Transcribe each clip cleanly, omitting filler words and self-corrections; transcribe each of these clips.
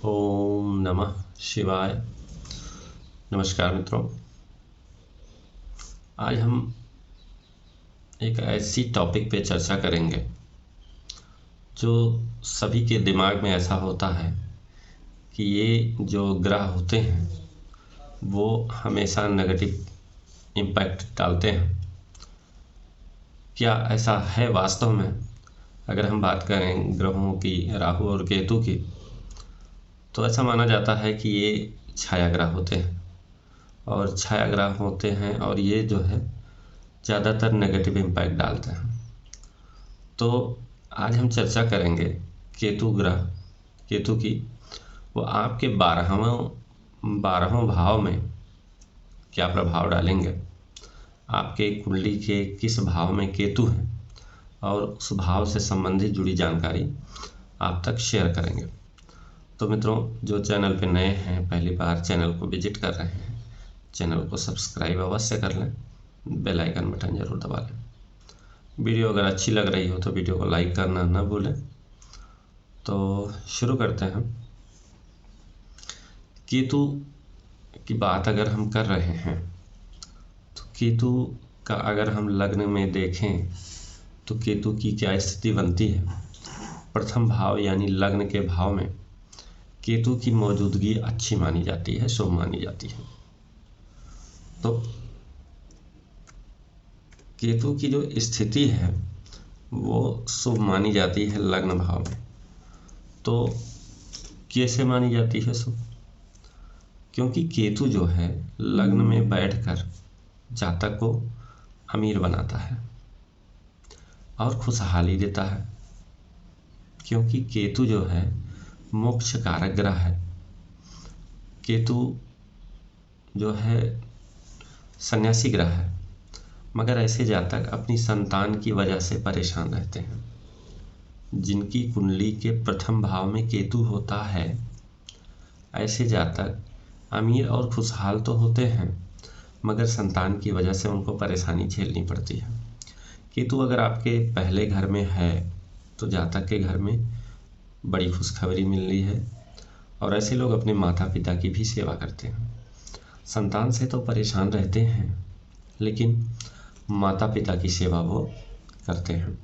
ओम नमः शिवाय। नमस्कार मित्रों, आज हम एक ऐसी टॉपिक पे चर्चा करेंगे जो सभी के दिमाग में ऐसा होता है कि ये जो ग्रह होते हैं वो हमेशा नेगेटिव इम्पैक्ट डालते हैं। क्या ऐसा है वास्तव में? अगर हम बात करें ग्रहों की, राहु और केतु की, तो ऐसा माना जाता है कि ये छाया ग्रह होते हैं और छाया ग्रह होते हैं और ये जो है ज़्यादातर नेगेटिव इम्पैक्ट डालते हैं। तो आज हम चर्चा करेंगे केतु की। वो आपके 12वें भाव में क्या प्रभाव डालेंगे, आपके कुंडली के किस भाव में केतु है और उस भाव से संबंधित जुड़ी जानकारी आप तक शेयर करेंगे। तो मित्रों, जो चैनल पे नए हैं, पहली बार चैनल को विजिट कर रहे हैं, चैनल को सब्सक्राइब अवश्य कर लें, बेल आइकन बटन ज़रूर दबा लें। वीडियो अगर अच्छी लग रही हो तो वीडियो को लाइक करना ना भूलें। तो शुरू करते हैं। केतु की बात अगर हम कर रहे हैं तो केतु का अगर हम लग्न में देखें तो केतु की क्या स्थिति बनती है। प्रथम भाव यानी लग्न के भाव में केतु की मौजूदगी अच्छी मानी जाती है, शुभ मानी जाती है। तो केतु की जो स्थिति है वो शुभ मानी जाती है लग्न भाव में। तो कैसे मानी जाती है शुभ? क्योंकि केतु जो है लग्न में बैठकर जातक को अमीर बनाता है और खुशहाली देता है। क्योंकि केतु जो है मोक्ष कारक ग्रह है। केतु जो है सन्यासी ग्रह है, मगर ऐसे जातक अपनी संतान की वजह से परेशान रहते हैं। जिनकी कुंडली के प्रथम भाव में केतु होता है, ऐसे जातक अमीर और खुशहाल तो होते हैं, मगर संतान की वजह से उनको परेशानी झेलनी पड़ती है। केतु अगर आपके पहले घर में है तो जातक के घर में बड़ी खुशखबरी मिल रही है और ऐसे लोग अपने माता पिता की भी सेवा करते हैं। संतान से तो परेशान रहते हैं, लेकिन माता पिता की सेवा वो करते हैं।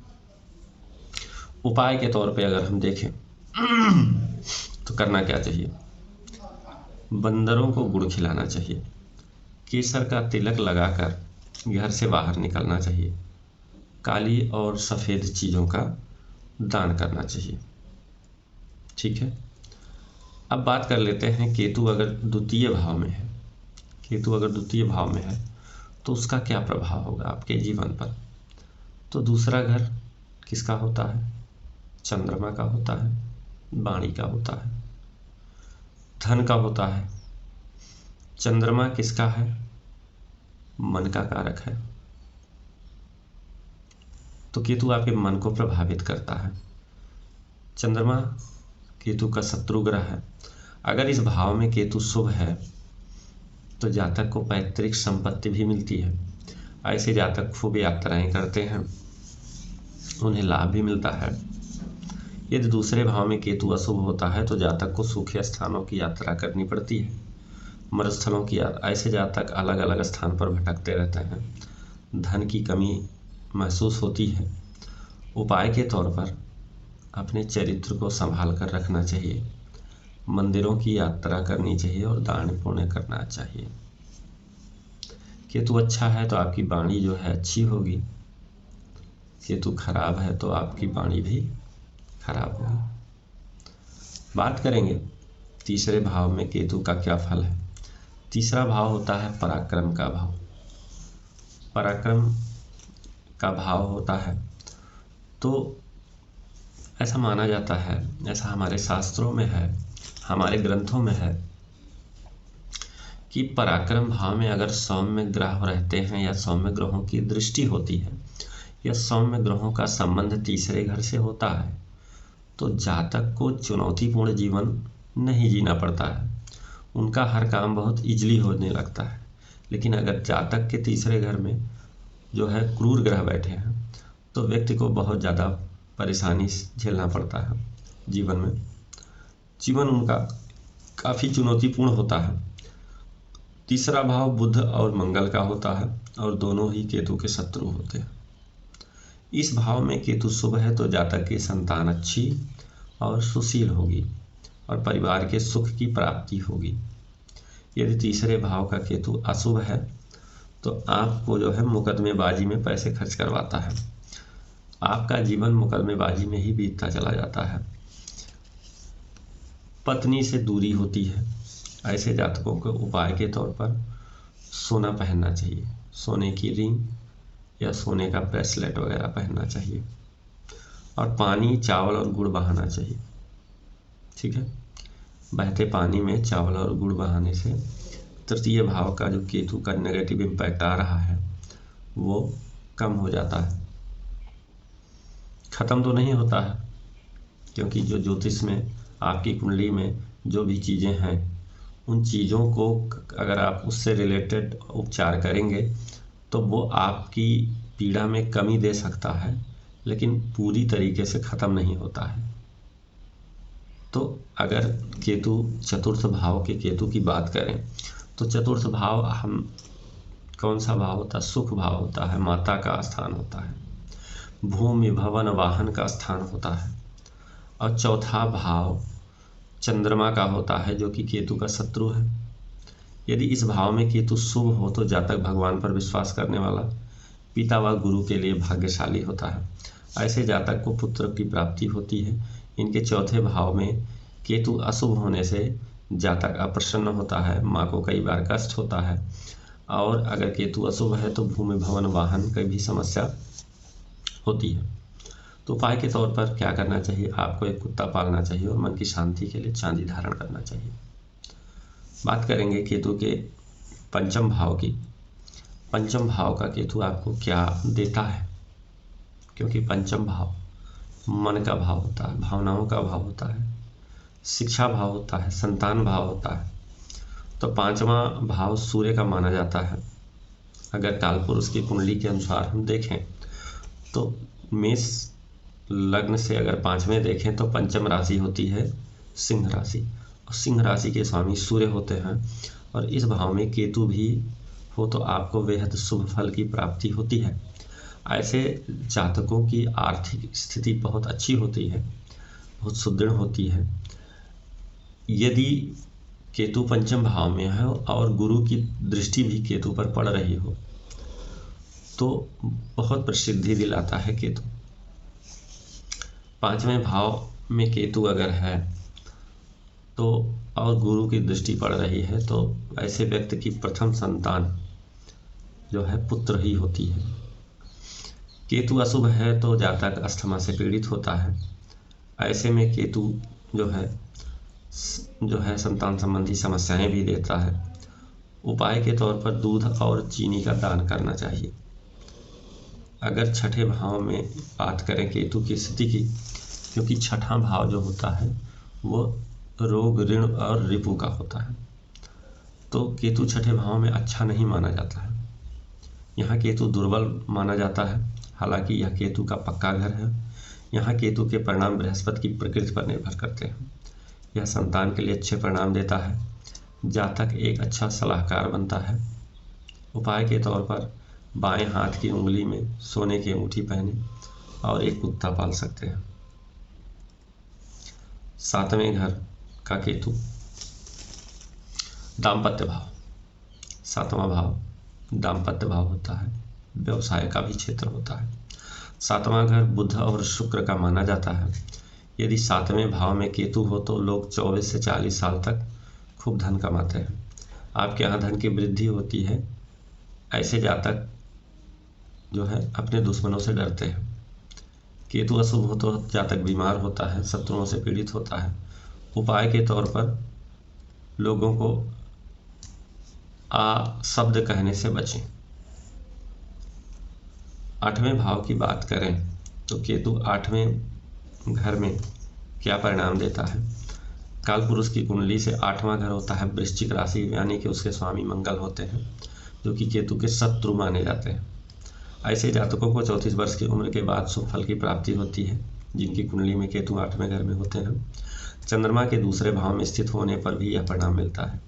उपाय के तौर पे अगर हम देखें तो करना क्या चाहिए? बंदरों को गुड़ खिलाना चाहिए, केसर का तिलक लगाकर घर से बाहर निकलना चाहिए, काली और सफ़ेद चीज़ों का दान करना चाहिए। ठीक है, अब बात कर लेते हैं केतु अगर द्वितीय भाव में है। केतु अगर द्वितीय भाव में है तो उसका क्या प्रभाव होगा आपके जीवन पर? तो दूसरा घर किसका होता है? चंद्रमा का होता है, वाणी का होता है, धन का होता है। चंद्रमा किसका है? मन का कारक है। तो केतु आपके मन को प्रभावित करता है। चंद्रमा केतु का शत्रु ग्रह है। अगर इस भाव में केतु शुभ है तो जातक को पैतृक संपत्ति भी मिलती है। ऐसे जातक खूब यात्राएं करते हैं, उन्हें लाभ भी मिलता है। यदि दूसरे भाव में केतु अशुभ होता है तो जातक को सूखे स्थानों की यात्रा करनी पड़ती है, मरुस्थलों की ऐसे जातक अलग अलग स्थान पर भटकते रहते हैं। धन की कमी महसूस होती है। उपाय के तौर पर अपने चरित्र को संभाल कर रखना चाहिए, मंदिरों की यात्रा करनी चाहिए और दान पुण्य करना चाहिए। केतु अच्छा है तो आपकी वाणी जो है अच्छी होगी, केतु खराब है तो आपकी वाणी भी खराब होगी। बात करेंगे तीसरे भाव में केतु का क्या फल है। तीसरा भाव होता है पराक्रम का भाव। पराक्रम का भाव होता है तो ऐसा माना जाता है, ऐसा हमारे शास्त्रों में है, हमारे ग्रंथों में है कि पराक्रम भाव में अगर सौम्य ग्रह रहते हैं या सौम्य ग्रहों की दृष्टि होती है या सौम्य ग्रहों का संबंध तीसरे घर से होता है तो जातक को चुनौतीपूर्ण जीवन नहीं जीना पड़ता है। उनका हर काम बहुत इजली होने लगता है। लेकिन अगर जातक के तीसरे घर में जो है क्रूर ग्रह बैठे हैं तो व्यक्ति को बहुत ज़्यादा परेशानी झेलना पड़ता है जीवन में। जीवन उनका काफ़ी चुनौतीपूर्ण होता है। तीसरा भाव बुध और मंगल का होता है और दोनों ही केतु के शत्रु होते हैं। इस भाव में केतु शुभ है तो जातक की संतान अच्छी और सुशील होगी और परिवार के सुख की प्राप्ति होगी। यदि तीसरे भाव का केतु अशुभ है तो आपको जो है मुकदमेबाजी में पैसे खर्च करवाता है। आपका जीवन मुकदमेबाजी में ही बीतता चला जाता है। पत्नी से दूरी होती है। ऐसे जातकों को उपाय के तौर पर सोना पहनना चाहिए, सोने की रिंग या सोने का ब्रेसलेट वगैरह पहनना चाहिए और पानी, चावल और गुड़ बहाना चाहिए। ठीक है, बहते पानी में चावल और गुड़ बहाने से तृतीय भाव का जो केतु का नेगेटिव इम्पैक्ट आ रहा है वो कम हो जाता है। खत्म तो नहीं होता है, क्योंकि जो ज्योतिष में आपकी कुंडली में जो भी चीज़ें हैं उन चीज़ों को अगर आप उससे रिलेटेड उपचार करेंगे तो वो आपकी पीड़ा में कमी दे सकता है, लेकिन पूरी तरीके से ख़त्म नहीं होता है। तो अगर केतु चतुर्थ भाव के केतु की बात करें तो चतुर्थ भाव हम कौन सा भाव होता है? सुख भाव होता है, माता का स्थान होता है, भूमि भवन वाहन का स्थान होता है। और चौथा भाव चंद्रमा का होता है जो कि केतु का शत्रु है। यदि इस भाव में केतु शुभ हो तो जातक भगवान पर विश्वास करने वाला, पिता व गुरु के लिए भाग्यशाली होता है। ऐसे जातक को पुत्र की प्राप्ति होती है। इनके चौथे भाव में केतु अशुभ होने से जातक अप्रसन्न होता है, माँ को कई बार कष्ट होता है। और अगर केतु अशुभ है तो भूमि भवन वाहन की भी समस्या होती है। तो उपाय के तौर पर क्या करना चाहिए? आपको एक कुत्ता पालना चाहिए और मन की शांति के लिए चांदी धारण करना चाहिए। बात करेंगे केतु के पंचम भाव की। पंचम भाव का केतु आपको क्या देता है? क्योंकि पंचम भाव मन का भाव होता है, भावनाओं का भाव होता है, शिक्षा भाव होता है, संतान भाव होता है। तो पांचवा भाव सूर्य का माना जाता है। अगर कालपुरुष की कुंडली के अनुसार हम देखें तो मेष लग्न से अगर पांचवें देखें तो पंचम राशि होती है सिंह राशि, और सिंह राशि के स्वामी सूर्य होते हैं। और इस भाव में केतु भी हो तो आपको बेहद शुभ फल की प्राप्ति होती है। ऐसे जातकों की आर्थिक स्थिति बहुत अच्छी होती है, बहुत सुदृढ़ होती है। यदि केतु पंचम भाव में है और गुरु की दृष्टि भी केतु पर पड़ रही हो तो बहुत प्रसिद्धि दिलाता है केतु। पांचवें भाव में केतु अगर है तो और गुरु की दृष्टि पड़ रही है तो ऐसे व्यक्ति की प्रथम संतान जो है पुत्र ही होती है। केतु अशुभ है तो जातक अस्थमा से पीड़ित होता है। ऐसे में केतु जो है संतान संबंधी समस्याएं भी देता है। उपाय के तौर पर दूध और चीनी का दान करना चाहिए। अगर छठे भाव में बात करें केतु की स्थिति की, क्योंकि छठा भाव जो होता है वो रोग, ऋण और रिपु का होता है, तो केतु छठे भाव में अच्छा नहीं माना जाता है। यहाँ केतु दुर्बल माना जाता है। हालांकि यह केतु का पक्का घर है। यहाँ केतु के परिणाम बृहस्पति की प्रकृति पर निर्भर करते हैं। यह संतान के लिए अच्छे परिणाम देता है। जातक एक अच्छा सलाहकार बनता है। उपाय के तौर पर बाएं हाथ की उंगली में सोने की अंगूठी पहने और एक कुत्ता पाल सकते हैं। सातवें घर का केतु दाम्पत्य भाव, सातवां भाव दाम्पत्य भाव होता है, व्यवसाय का भी क्षेत्र होता है। सातवां घर बुध और शुक्र का माना जाता है। यदि सातवें भाव में केतु हो तो लोग 24 से 40 साल तक खूब धन कमाते हैं। आपके यहाँ धन की वृद्धि होती है। ऐसे जातक जो है अपने दुश्मनों से डरते हैं। केतु अशुभ हो तो जातक बीमार होता है, शत्रुओं से पीड़ित होता है। उपाय के तौर पर लोगों को शब्द कहने से बचें। आठवें भाव की बात करें तो केतु आठवें घर में क्या परिणाम देता है? कालपुरुष की कुंडली से आठवां घर होता है वृश्चिक राशि, यानी कि उसके स्वामी मंगल होते हैं, जो कि केतु के शत्रु माने जाते हैं। ऐसे जातकों को 34 वर्ष की उम्र के बाद शुभ फल की प्राप्ति होती है, जिनकी कुंडली में केतु आठवें घर में होते हैं। चंद्रमा के दूसरे भाव में स्थित होने पर भी यह परिणाम मिलता है।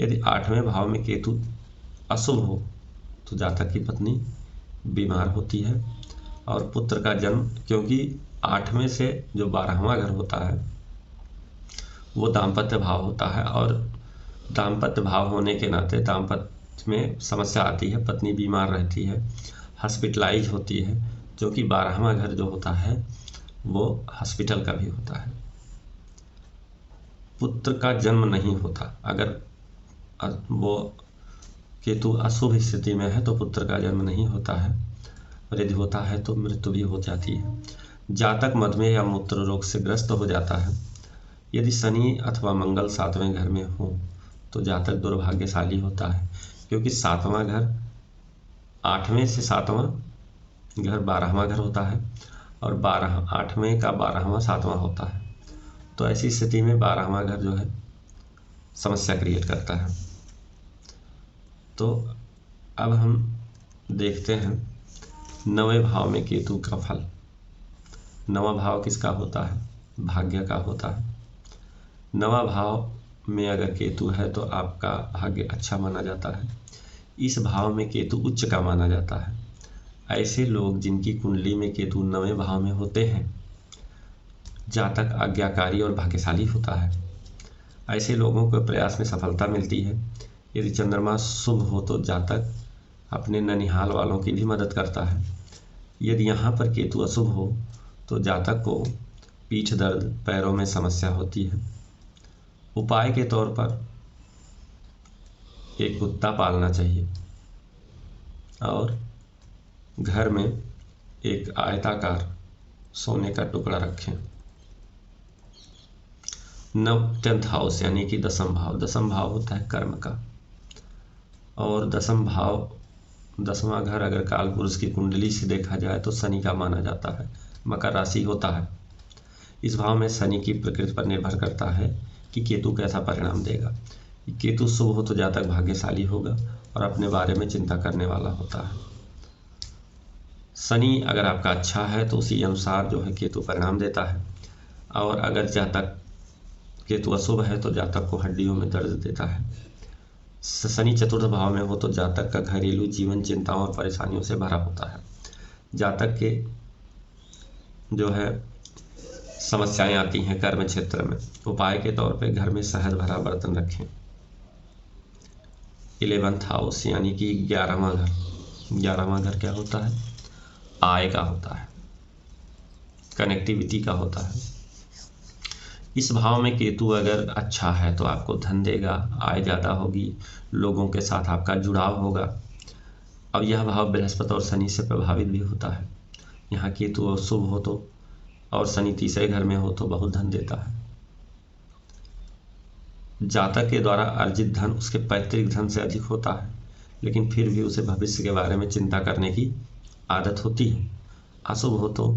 यदि 8वें भाव में केतु अशुभ हो तो जातक की पत्नी बीमार होती है और पुत्र का जन्म, क्योंकि 8वें से जो 12वां घर होता है वो दाम्पत्य भाव होता है, और दाम्पत्य भाव होने के नाते दाम्पत्य में समस्या आती है, पत्नी बीमार रहती है, हॉस्पिटलाइज होती है, जो कि 12वां घर जो होता है वो हॉस्पिटल का भी होता है। पुत्र का जन्म नहीं होता, अगर वो केतु अशुभ स्थिति में है तो पुत्र का जन्म नहीं होता है, और यदि होता है तो मृत्यु भी हो जाती है। जातक मधुमेह या मूत्र रोग से ग्रस्त हो जाता है। यदि शनि अथवा मंगल 7वें घर में हो तो जातक दुर्भाग्यशाली होता है, क्योंकि 7वां घर 8वें से 7वां घर 12वां घर होता है, और 8वें का 12वां 7वां होता है। तो ऐसी स्थिति में 12वां घर जो है समस्या क्रिएट करता है। तो अब हम देखते हैं 9वें भाव में केतु का फल। 9वां भाव किसका होता है? भाग्य का होता है। 9वां भाव में अगर केतु है तो आपका भाग्य अच्छा माना जाता है। इस भाव में केतु उच्च का माना जाता है। ऐसे लोग जिनकी कुंडली में केतु 9वें भाव में होते हैं, जातक आज्ञाकारी और भाग्यशाली होता है। ऐसे लोगों को प्रयास में सफलता मिलती है। यदि चंद्रमा शुभ हो तो जातक अपने ननिहाल वालों की भी मदद करता है। यदि यहाँ पर केतु अशुभ हो तो जातक को पीठ दर्द, पैरों में समस्या होती है। उपाय के तौर पर एक कुत्ता पालना चाहिए और घर में एक आयताकार सोने का टुकड़ा रखें। 10th हाउस यानी कि 10वां भाव होता है कर्म का, और 10वां घर अगर काल पुरुष की कुंडली से देखा जाए तो शनि का माना जाता है, मकर राशि होता है। इस भाव में शनि की प्रकृति पर निर्भर करता है कि केतु कैसा परिणाम देगा। केतु शुभ हो तो जातक भाग्यशाली होगा और अपने बारे में चिंता करने वाला होता है। शनि अगर आपका अच्छा है तो उसी अनुसार जो है केतु परिणाम देता है, और अगर जातक केतु अशुभ है तो जातक को हड्डियों में दर्द देता है। शनि चतुर्थ भाव में हो तो जातक का घरेलू जीवन चिंताओं और परेशानियों से भरा होता है। जातक के जो है समस्याएं आती हैं कर्म क्षेत्र में। उपाय के तौर पे घर में शहद भरा बर्तन रखें। 11th हाउस यानी कि 11वां घर। 11वां घर क्या होता है? आय का होता है, कनेक्टिविटी का होता है। इस भाव में केतु अगर अच्छा है तो आपको धन देगा, आय ज़्यादा होगी, लोगों के साथ आपका जुड़ाव होगा। अब यह भाव बृहस्पति और शनि से प्रभावित भी होता है। यहाँ केतु शुभ हो तो और शनि तीसरे घर में हो तो बहुत धन देता है। जातक के द्वारा अर्जित धन उसके पैतृक धन से अधिक होता है, लेकिन फिर भी उसे भविष्य के बारे में चिंता करने की आदत होती है। अशुभ हो तो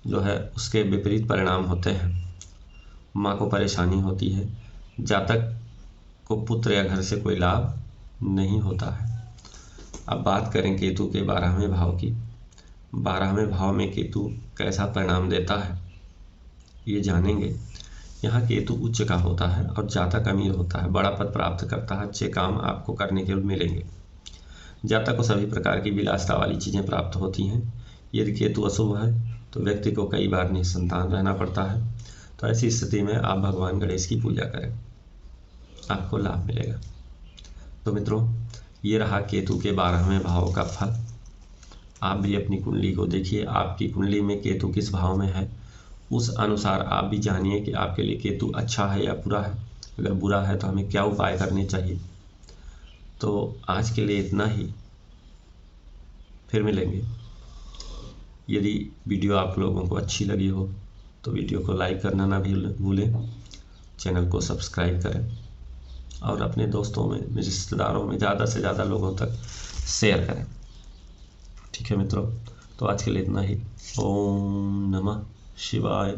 जो है उसके विपरीत परिणाम होते हैं। माँ को परेशानी होती है। जातक को पुत्र या घर से कोई लाभ नहीं होता है। अब बात करें केतु के 12वें भाव की। 12वें भाव में केतु कैसा परिणाम देता है ये जानेंगे। यहाँ केतु उच्च का होता है और जातक अमीर होता है, बड़ा पद प्राप्त करता है, अच्छे काम आपको करने के मिलेंगे। जातक को सभी प्रकार की विलासिता वाली चीज़ें प्राप्त होती हैं। यदि केतु अशुभ है तो व्यक्ति को कई बार निसंतान रहना पड़ता है। तो ऐसी स्थिति में आप भगवान गणेश की पूजा करें, आपको लाभ मिलेगा। तो मित्रों, ये रहा केतु के 12वें भाव का फल। आप भी अपनी कुंडली को देखिए, आपकी कुंडली में केतु किस भाव में है, उस अनुसार आप भी जानिए कि आपके लिए केतु अच्छा है या बुरा है। अगर बुरा है तो हमें क्या उपाय करने चाहिए। तो आज के लिए इतना ही, फिर मिलेंगे। यदि वीडियो आप लोगों को अच्छी लगी हो तो वीडियो को लाइक करना ना भी भूलें, चैनल को सब्सक्राइब करें और अपने दोस्तों में, रिश्तेदारों में ज़्यादा से ज़्यादा लोगों तक शेयर करें। ठीक है मित्रों, तो आज के लिए इतना ही। ओम नमः शिवाय।